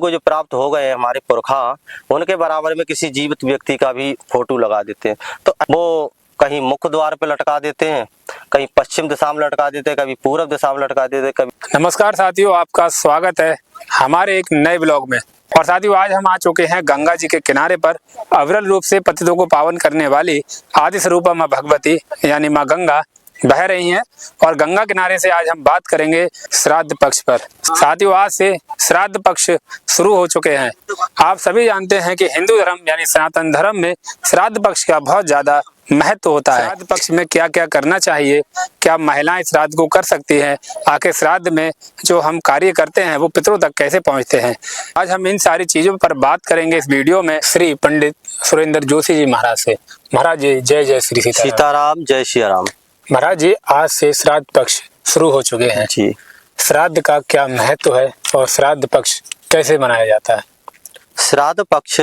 को जो प्राप्त हो गए हमारे पुरखा, उनके बराबर में किसी जीवित व्यक्ति का भी फोटो लगा देते हैं। तो वो कहीं मुख्य द्वार पे लटका देते हैं, कहीं पश्चिम दिशा में लटका देते हैं, कभी पूर्व दिशा में लटका देते हैं, कभी। नमस्कार साथियों, आपका स्वागत है हमारे एक नए ब्लॉग में। और साथियों, आज हम आ चुके हैं गंगा जी के किनारे पर। अविरल रूप से पतितों को पावन करने वाली आदि स्वरूपा माँ भगवती यानी माँ गंगा बह रही हैं। और गंगा किनारे से आज हम बात करेंगे श्राद्ध पक्ष पर। साथियों, आज से श्राद्ध पक्ष शुरू हो चुके हैं। आप सभी जानते हैं कि हिंदू धर्म यानी सनातन धर्म में श्राद्ध पक्ष का बहुत ज्यादा महत्व होता है। श्राद्ध पक्ष में क्या क्या करना चाहिए, क्या महिलाएं श्राद्ध को कर सकती हैं, आखिर श्राद्ध में जो हम कार्य करते हैं वो पितरों तक कैसे पहुंचते हैं, आज हम इन सारी चीजों पर बात करेंगे इस वीडियो में श्री पंडित सुरेंद्र जोशी जी महाराज से। महाराज जी जय जय श्री सीताराम, जय सिया राम। महाराज जी, आज से श्राद्ध पक्ष शुरू हो चुके हैं जी। श्राद्ध का क्या महत्व है और श्राद्ध पक्ष कैसे मनाया जाता है? श्राद्ध पक्ष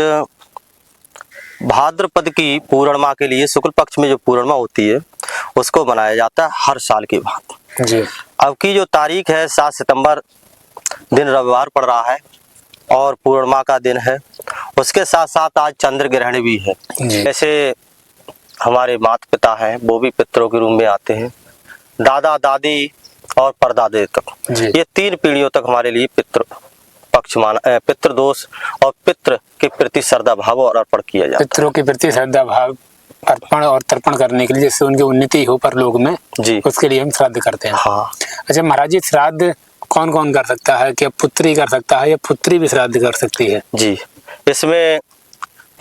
भाद्रपद की पूर्णिमा के लिए, शुक्ल पक्ष में जो पूर्णिमा होती है उसको मनाया जाता है हर साल की बात जी। अब की जो तारीख है 7 सितंबर, दिन रविवार पड़ रहा है और पूर्णिमा का दिन है। उसके साथ साथ आज चंद्र ग्रहण भी है। जैसे हमारे माता पिता हैं वो भी पितरों के रूप में आते हैं, दादा दादी और परदादे तक, ये 3 पीढ़ियों तक हमारे लिए पितृ पक्ष माना, पितृ दोष और पितृ के प्रति श्रद्धा भाव और अर्पण किया जाता है। पितरों के प्रति श्रद्धा भाव अर्पण और तर्पण करने के लिए, जिससे उनकी उन्नति हो परलोक में जी, उसके लिए हम श्राद्ध करते हैं। हाँ। अच्छा महाराज जी, श्राद्ध कौन कौन कर सकता है? क्या पुत्री कर सकता है या पुत्री भी श्राद्ध कर सकती है? जी, इसमें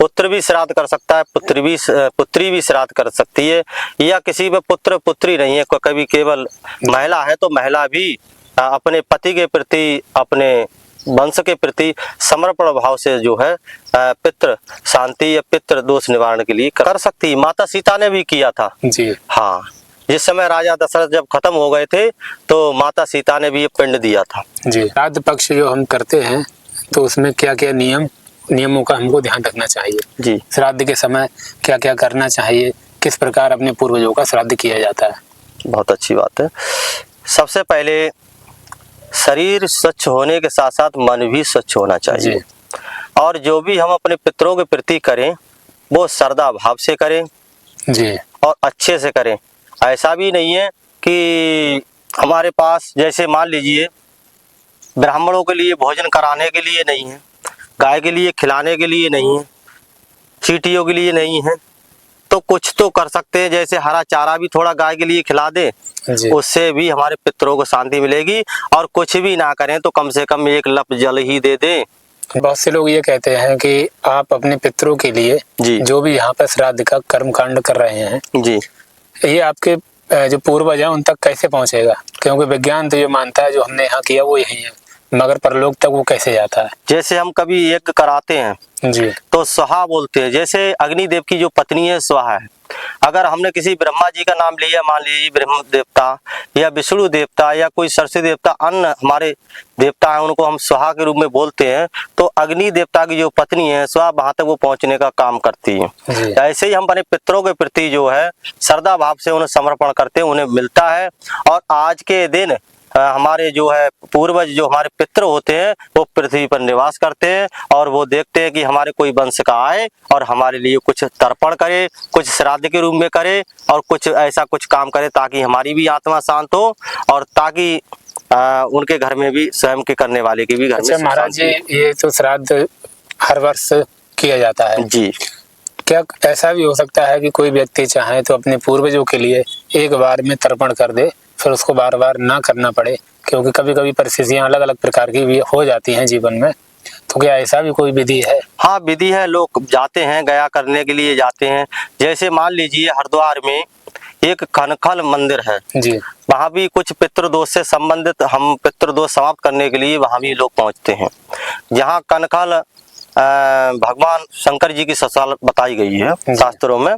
पुत्र भी श्राद्ध कर सकता है, पुत्री भी श्राद्ध कर सकती है, या किसी में पुत्र पुत्री नहीं है, कभी केवल महिला है तो महिला भी अपने पति के प्रति, अपने वंश के प्रति समर्पण भाव से जो है पितृ शांति या पितृ दोष निवारण के लिए कर सकती है। माता सीता ने भी किया था जी। हाँ, जिस समय राजा दशरथ जब खत्म हो गए थे तो माता सीता ने भी ये पिंड दिया था जी। श्राद्ध पक्ष जो हम करते हैं तो उसमें क्या क्या नियमों का हमको ध्यान रखना चाहिए जी? श्राद्ध के समय क्या क्या करना चाहिए, किस प्रकार अपने पूर्वजों का श्राद्ध किया जाता है? बहुत अच्छी बात है। सबसे पहले शरीर स्वच्छ होने के साथ साथ मन भी स्वच्छ होना चाहिए, और जो भी हम अपने पितरों के प्रति करें वो श्रद्धा भाव से करें जी, और अच्छे से करें। ऐसा भी नहीं है कि हमारे पास, जैसे मान लीजिए ब्राह्मणों के लिए भोजन कराने के लिए नहीं है, गाय के लिए खिलाने के लिए नहीं है, चींटियों के लिए नहीं है, तो कुछ तो कर सकते हैं। जैसे हरा चारा भी थोड़ा गाय के लिए खिला दे, उससे भी हमारे पितरों को शांति मिलेगी। और कुछ भी ना करें तो कम से कम 1 लप जल ही दे दें। बहुत से लोग ये कहते हैं कि आप अपने पितरों के लिए जी, जो भी यहाँ पर श्राद्ध का कर्म कांड कर रहे हैं जी, ये आपके जो पूर्वज हैं उन तक कैसे पहुँचेगा? क्योंकि विज्ञान तो ये मानता है जो हमने यहाँ किया वो यही है, मगर परलोक तक वो कैसे जाता है? जैसे हम कभी यज्ञ कराते हैं जी, तो स्वाहा बोलते हैं। जैसे अग्निदेव की जो पत्नी है स्वाहा है। अगर हमने किसी ब्रह्मा जी का नाम लिया, मान लीजिए ब्रह्म देवता या विष्णु देवता या कोई सरस्वती देवता, अन्य हमारे देवता हैं, उनको हम स्वाहा के रूप में बोलते हैं, तो अग्नि देवता की जो पत्नी है स्वाहा वहां तक वो पहुंचने का काम करती है। ऐसे ही हम अपने पितरों के प्रति जो है श्रद्धा भाव से उन्हें समर्पण करते हैं, उन्हें मिलता है। और आज के दिन हमारे जो है पूर्वज, जो हमारे पितृ होते हैं, वो पृथ्वी पर निवास करते हैं और वो देखते हैं कि हमारे कोई वंश का आए और हमारे लिए कुछ तर्पण करे, कुछ श्राद्ध के रूप में करे और कुछ ऐसा कुछ काम करे ताकि हमारी भी आत्मा शांत हो और ताकि उनके घर में भी, स्वयं के करने वाले के भी घर में। महाराज जी, ये तो श्राद्ध हर वर्ष किया जाता है जी, क्या ऐसा भी हो सकता है कि कोई व्यक्ति चाहे तो अपने पूर्वजों के लिए एक बार में तर्पण कर दे, फिर उसको बार बार ना करना पड़े? क्योंकि कभी कभी परिस्थितियां अलग अलग प्रकार की भी हो जाती हैं जीवन में, तो क्या ऐसा भी कोई विधि है? हाँ, विधि है। लोग जाते हैं, गया करने के लिए जाते हैं। जैसे मान लीजिए हरिद्वार में एक कनखल मंदिर है जी, वहाँ भी कुछ पितृदोष से संबंधित, हम पितृदोष समाप्त करने के लिए वहाँ भी लोग पहुँचते हैं। जहाँ कनखल भगवान शंकर जी की ससुराल बताई गई है शास्त्रों में,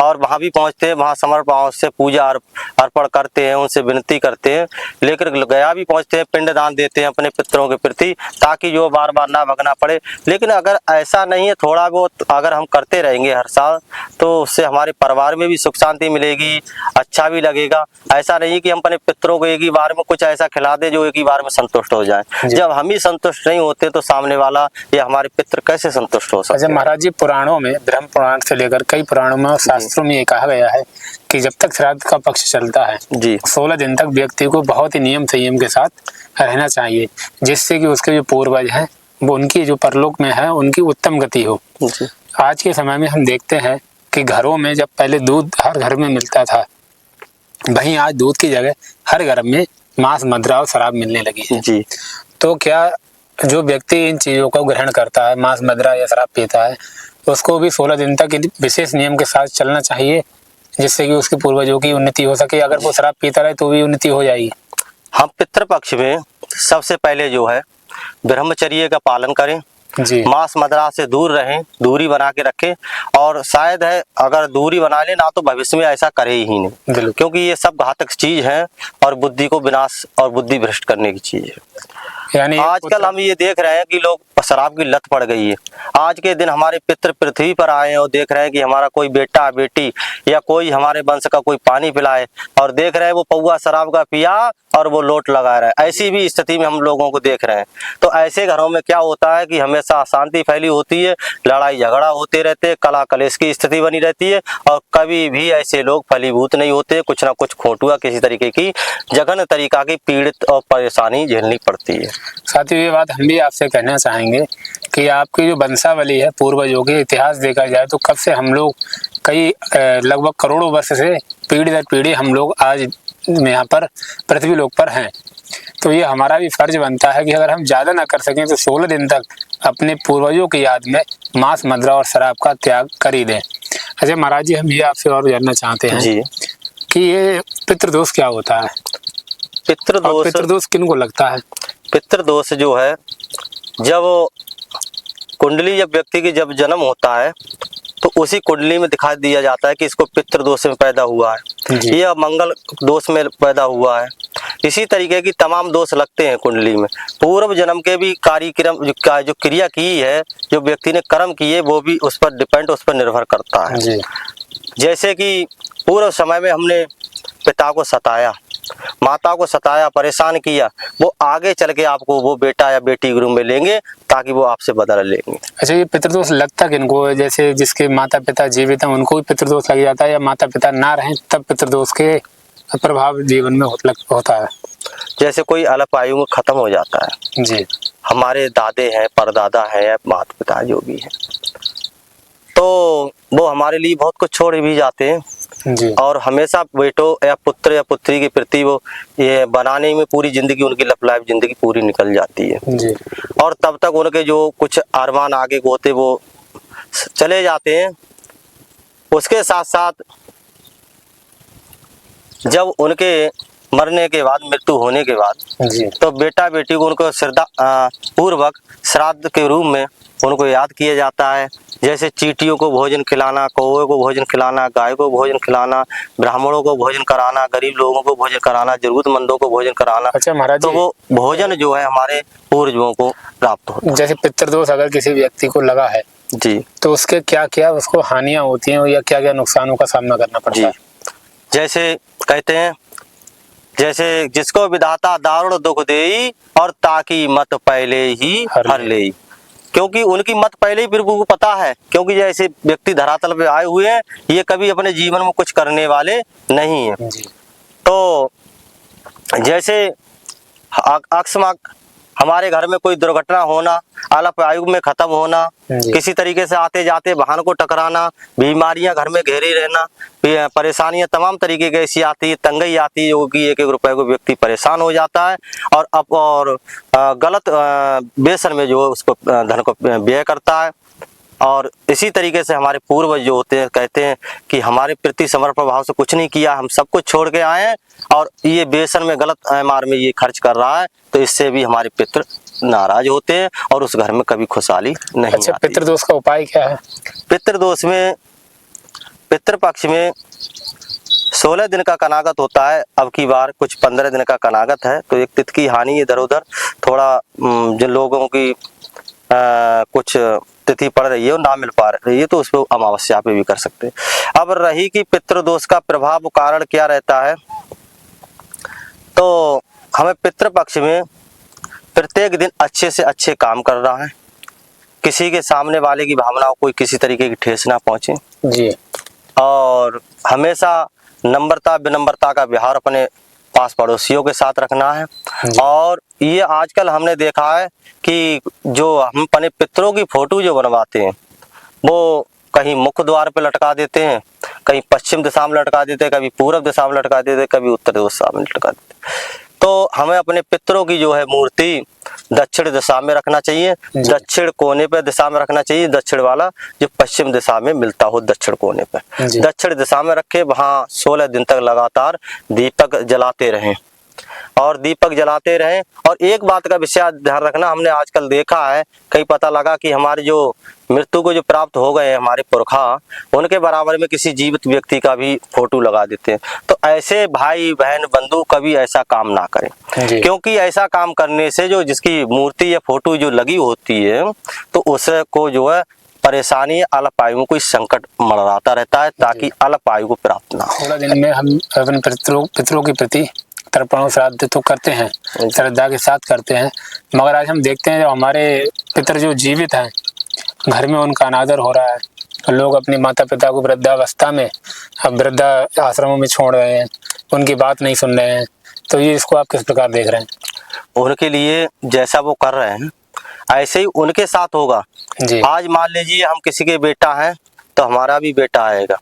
और वहां भी पहुंचते हैं, वहां समर्पण भाव से पूजा अर्पण करते हैं, उनसे विनती करते हैं। लेकिन गया भी पहुंचते हैं, पिंडदान देते हैं अपने पितरों के प्रति, ताकि जो बार बार ना भगना पड़े। लेकिन अगर ऐसा नहीं है, थोड़ा बहुत अगर हम करते रहेंगे हर साल, तो उससे हमारे परिवार में भी सुख शांति मिलेगी, अच्छा भी लगेगा। ऐसा नहीं कि हम अपने पितरों को एक ही बार में कुछ ऐसा खिला दे जो एक ही बार में संतुष्ट हो जाए। जब हम ही संतुष्ट नहीं होते तो सामने वाला या हमारे पितर कैसे संतुष्ट हो सकते हैं। अच्छा महाराज जी, पुराणों में, ब्रह्म पुराण से लेकर कई पुराणों में और शास्त्रों में ये कहा गया है कि जब तक श्राद्ध का पक्ष चलता है जी 16 दिन तक व्यक्ति को बहुत ही नियम संयम के साथ रहना चाहिए, जिससे कि उसके जो पूर्वज हैं वो उनकी जो परलोक में है उनकी उत्तम गति हो। जी आज के समय में हम देखते हैं कि घरों में जब पहले दूध हर घर में मिलता था, वहीं आज दूध की जगह हर घर में मांस, मदिरा और शराब मिलने लगी है। जी तो क्या जो व्यक्ति इन चीज़ों को ग्रहण करता है, मांस, मदिरा या शराब पीता है, उसको भी 16 दिन तक विशेष नियम के साथ चलना चाहिए, जिससे कि उसके पूर्वजों की उन्नति हो सके? अगर वो शराब पीता रहे तो भी उन्नति हो जाएगी। हम पितृपक्ष में सबसे पहले जो है ब्रह्मचर्य का पालन करें, जी मांस मदिरा से दूर रहें, दूरी बना के रखें। और शायद है अगर दूरी बना ले ना तो भविष्य में ऐसा करे ही नहीं, क्योंकि ये सब घातक चीज है और बुद्धि को विनाश और बुद्धि भ्रष्ट करने की चीज है। यानी आजकल हम ये देख रहे हैं कि लोग शराब की लत पड़ गई है। आज के दिन हमारे पितृ पृथ्वी पर आए हैं और देख रहे हैं कि हमारा कोई बेटा बेटी या कोई हमारे वंश का कोई पानी पिलाए, और देख रहे हैं वो पौआ शराब का पिया और वो लोट लगा रहा है। ऐसी भी स्थिति में हम लोगों को देख रहे हैं। तो ऐसे घरों में क्या होता है कि हमेशा अशांति फैली होती है, लड़ाई झगड़ा होते रहते हैं, कला कलेश की स्थिति बनी रहती है, और कभी भी ऐसे लोग फलीभूत नहीं होते। कुछ ना कुछ खोटुआ किसी तरीके की जघन्य तरीका की पीड़ित और परेशानी झेलनी पड़ती है। साथियों, ये बात हम भी आपसे कहना चाहेंगे कि आपकी जो वंशावली है, पूर्वजों के इतिहास देखा जाए तो कब से हम लोग कई लगभग करोड़ों वर्ष से पीढ़ी दर पीढ़ी हम लोग आज यहाँ पर पृथ्वी लोक पर हैं। तो ये हमारा भी फर्ज बनता है कि अगर हम ज़्यादा ना कर सकें तो 16 दिन तक अपने पूर्वजों की याद में मांस, मदिरा और शराब का त्याग कर ही दें। अच्छा महाराज जी, हम ये आपसे और जानना चाहते हैं जी कि ये पितृदोष क्या होता है? पितृदोष किन को लगता है? पितृदोष जो है, जब कुंडली जब व्यक्ति की जब जन्म होता है तो उसी कुंडली में दिखा दिया जाता है कि इसको पितृदोष में पैदा हुआ है, यह मंगल दोष में पैदा हुआ है। इसी तरीके की तमाम दोष लगते हैं कुंडली में। पूर्व जन्म के भी कार्यक्रम जो क्रिया की है, जो व्यक्ति ने कर्म किए, वो भी उस पर डिपेंड, उस पर निर्भर करता है। जैसे कि पूर्व समय में हमने पिता को सताया, माता को सताया, परेशान किया, वो आगे चल के आपको वो बेटा या बेटी के रूप में लेंगे ताकि वो आपसे बदला लेंगे। अच्छा, ये पितृदोष लगता किनको है? जैसे जिसके माता पिता जीवित हैं उनको भी पितृदोष लग जाता है, या माता पिता ना रहें तब पितृदोष के प्रभाव जीवन में होता है? जैसे कोई अल्प आयु में खत्म हो जाता है जी, हमारे दादे हैं, परदादा हैं, माता पिता जो भी हैं, तो वो हमारे लिए बहुत कुछ छोड़ भी जाते हैं जी। और हमेशा बेटों या पुत्र या पुत्री के प्रति वो ये बनाने में पूरी जिंदगी, उनकी लाइफ जिंदगी पूरी निकल जाती है जी। और तब तक उनके जो कुछ अरमान आगे होते वो चले जाते हैं। उसके साथ साथ जब उनके मरने के बाद, मृत्यु होने के बाद जी, तो बेटा बेटी को उनको श्रद्धा पूर्वक श्राद्ध के रूप में उनको याद किया जाता है। जैसे चींटियों को भोजन खिलाना, कौवे को भोजन खिलाना, गाय को भोजन खिलाना, ब्राह्मणों को भोजन कराना, गरीब लोगों को भोजन कराना, जरूरतमंदों को भोजन कराना। अच्छा महाराज जी, तो वो भोजन जो है हमारे पूर्वजों को प्राप्त होता है। जैसे पितृदोष अगर किसी व्यक्ति को लगा है जी, तो उसके क्या क्या उसको हानियां होती हैं या क्या क्या नुकसानों का सामना करना पड़ता है? जैसे कहते हैं, जैसे जिसको विधाता दारुण दुख देई और ताकि मत पहले ही हर ले, क्योंकि उनकी मत पहले ही प्रभु को पता है, क्योंकि जैसे व्यक्ति धरातल पे आए हुए हैं, ये कभी अपने जीवन में कुछ करने वाले नहीं है। तो जैसे अकस्मात हमारे घर में कोई दुर्घटना होना, अल्प आयु में खत्म होना, किसी तरीके से आते जाते वाहन को टकराना, बीमारियां घर में घेरे रहना, परेशानियां तमाम तरीके की ऐसी आती है, तंगई आती है, जो कि 1-1 रुपए को व्यक्ति परेशान हो जाता है और गलत व्यसन में जो उसको धन को व्यय करता है। और इसी तरीके से हमारे पूर्वज जो होते हैं कहते हैं कि हमारे प्रति समर्पण भाव से कुछ नहीं किया, हम सब कुछ छोड़ के आए हैं और ये व्यसन में गलत मार्ग में ये खर्च कर रहा है, तो इससे भी हमारे पितृ नाराज होते हैं और उस घर में कभी खुशहाली नहीं अच्छा, आती। पितृदोष का उपाय क्या है? पितृदोष में, पितृपक्ष में 16 दिन का कनागत होता है। अब की बार कुछ 15 दिन का कनागत है, तो एक तिथि की हानि इधर उधर थोड़ा, जिन लोगों की कुछ तिथि पड़ रही है और ना मिल पा रही है तो उस पर अमावस्या पे भी कर सकते हैं। अब रही कि पितृदोष का प्रभाव कारण क्या रहता है, तो हमें पितृपक्ष में प्रत्येक दिन अच्छे से अच्छे काम कर रहा है, किसी के सामने वाले की भावनाओं को किसी तरीके की ठेस ना पहुंचे जी। और हमेशा नम्रता विनम्रता का व्यवहार अपने पास पड़ोसियों के साथ रखना है। और ये आजकल हमने देखा है कि जो हम अपने पितरों की फोटो जो बनवाते हैं वो कहीं मुख्य द्वार पे लटका देते हैं, कहीं पश्चिम दिशा में लटका देते हैं, कभी पूर्व दिशा में लटका देते हैं, कभी उत्तर दिशा में लटका देते हैं। तो हमें अपने पितरों की जो है मूर्ति दक्षिण दिशा में रखना चाहिए, दक्षिण कोने पे दिशा में रखना चाहिए, दक्षिण वाला जो पश्चिम दिशा में मिलता हो दक्षिण कोने पे दक्षिण दिशा में रखे। वहाँ 16 दिन तक लगातार दीपक जलाते रहें और दीपक जलाते रहें। और एक बात का विशेष ध्यान रखना, हमने आजकल देखा है, कहीं पता लगा कि हमारे जो मृत्यु को जो प्राप्त हो गए हमारे पुरखा, उनके बराबर में किसी जीवित व्यक्ति का भी फोटो लगा देते हैं। तो ऐसे भाई बहन बंधु कभी ऐसा काम ना करें, क्योंकि ऐसा काम करने से जो जिसकी मूर्ति या फोटो जो लगी होती है तो उसको जो है परेशानी, अल्पायु को संकट मंडराता रहता है, ताकि अल्पायु को प्राप्त ना हो। 16 दिन में हम अपने पितरों के प्रति तर्पण श्राद्ध तो करते हैं, श्रद्धा के साथ करते हैं, मगर आज हम देखते हैं जो हमारे पितर जो जीवित हैं, घर में उनका अनादर हो रहा है। लोग अपने माता पिता को वृद्धावस्था में अब वृद्धा आश्रमों में छोड़ रहे हैं, उनकी बात नहीं सुन रहे हैं। तो ये इसको आप किस प्रकार देख रहे हैं? उनके लिए जैसा वो कर रहे हैं ऐसे ही उनके साथ होगा जी। आज मान लीजिए हम किसी के बेटा हैं तो हमारा भी बेटा आएगा।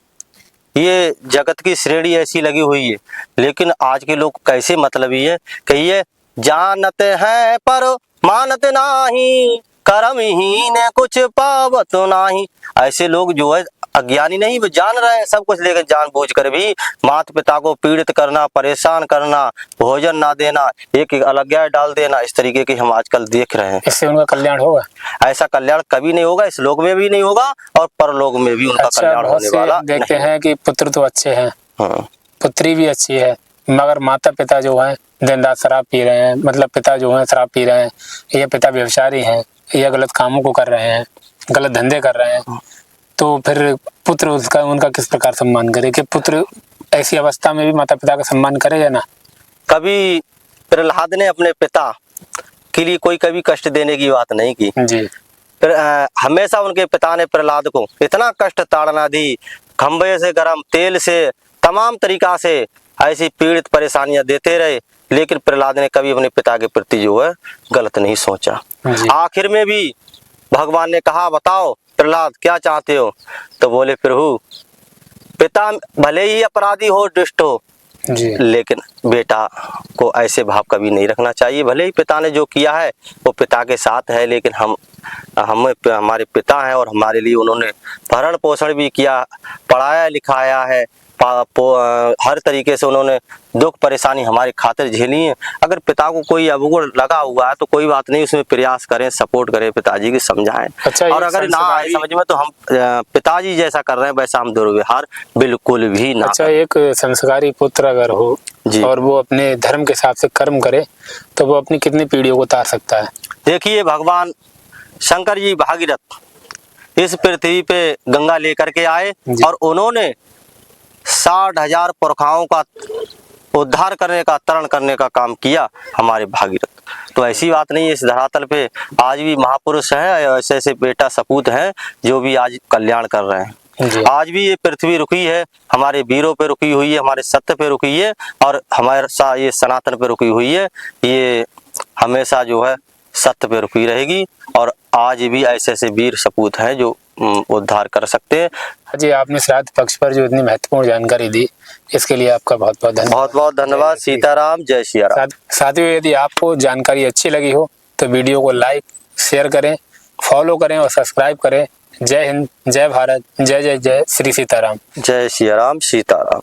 ये जगत की श्रेणी ऐसी लगी हुई है, लेकिन आज के लोग कैसे मतलबी है कि ये जानते हैं पर मानते नहीं, कर्महीन कुछ पावत नहीं। ऐसे लोग जो है अज्ञानी नहीं, वो जान रहे हैं सब कुछ, लेकिन जानबूझकर भी माता पिता को पीड़ित करना, परेशान करना, भोजन ना देना, एक अलग्या डाल देना, इस तरीके की हम आजकल देख रहे हैं। इससे उनका कल्याण होगा? ऐसा कल्याण कभी नहीं होगा, इस लोक में भी नहीं होगा और परलोक में भी उनका कल्याण होने वाला नहीं। देखते हैं कि पुत्र तो अच्छे हैं, पुत्री भी अच्छी है, मगर माता पिता जो है दिन रात शराब पी रहे हैं, मतलब पिता जो है शराब पी रहे हैं, ये पिता व्यभिचारी हैं, ये गलत कामों को कर रहे हैं, गलत धंधे कर रहे हैं। तो फिर पुत्र उसका उनका किस प्रकार सम्मान करे कि पुत्र ऐसी अवस्था में भी माता पिता का सम्मान करे या ना? कभी प्रहलाद ने अपने पिता के लिए कोई कभी कष्ट देने की बात नहीं की जी। हमेशा उनके पिता ने प्रहलाद को इतना कष्ट ताड़ना दी, खंबे से गर्म तेल से तमाम तरीका से ऐसी पीड़ित परेशानियां देते रहे, लेकिन प्रहलाद ने कभी अपने पिता के प्रति जो है गलत नहीं सोचा। आखिर में भी भगवान ने कहा, बताओ प्रहलाद क्या चाहते हो? तो बोले, प्रभु पिता भले ही अपराधी हो, दुष्ट हो जी, लेकिन बेटा को ऐसे भाव कभी नहीं रखना चाहिए। भले ही पिता ने जो किया है वो पिता के साथ है, लेकिन हम हमारे पिता हैं और हमारे लिए उन्होंने भरण पोषण भी किया, पढ़ाया लिखाया है, हर तरीके से उन्होंने दुख परेशानी हमारी खातिर झेली है। अगर पिता को कोई अवगुण लगा हुआ है तो कोई बात नहीं, उसमें प्रयास करें, सपोर्ट करें, पिताजी की समझाएं। अच्छा, और अगर ना आए समझ में तो हम पिताजी जैसा कर रहे हैं वैसा हम दुर्व्यवहार बिल्कुल भी ना। अच्छा, एक संस्कारी पुत्र अगर हो और वो अपने धर्म के हिसाब से कर्म करे तो वो अपनी कितनी पीढ़ियों को उतार सकता है? देखिए, भगवान शंकर जी भागीरथ इस पृथ्वी पे गंगा लेकर के आए और उन्होंने 60,000 पुरखाओं का उद्धार करने का, तरण करने का काम किया हमारे भागीरथ। तो ऐसी बात नहीं है, इस धरातल पे आज भी महापुरुष हैं, ऐसे ऐसे बेटा सपूत हैं जो भी आज कल्याण कर रहे हैं। आज भी ये पृथ्वी रुकी है, हमारे वीरों पे रुकी हुई है, हमारे सत्य पे रुकी है और हमारे ये सनातन पे रुकी हुई है। ये हमेशा जो है सत्य पे रुकी रहेगी और आज भी ऐसे ऐसे वीर सपूत हैं जो उद्धार कर सकते हैं। जी, आपने श्राद्ध पक्ष पर जो इतनी महत्वपूर्ण जानकारी दी, इसके लिए आपका बहुत बहुत धन्यवाद। बहुत बहुत धन्यवाद। सीताराम, जय सिया राम। साथियों, यदि आपको जानकारी अच्छी लगी हो तो वीडियो को लाइक, शेयर करें, फॉलो करें और सब्सक्राइब करें। जय हिंद, जय भारत, जय जय जय श्री सीताराम। जय सिया राम, सीताराम।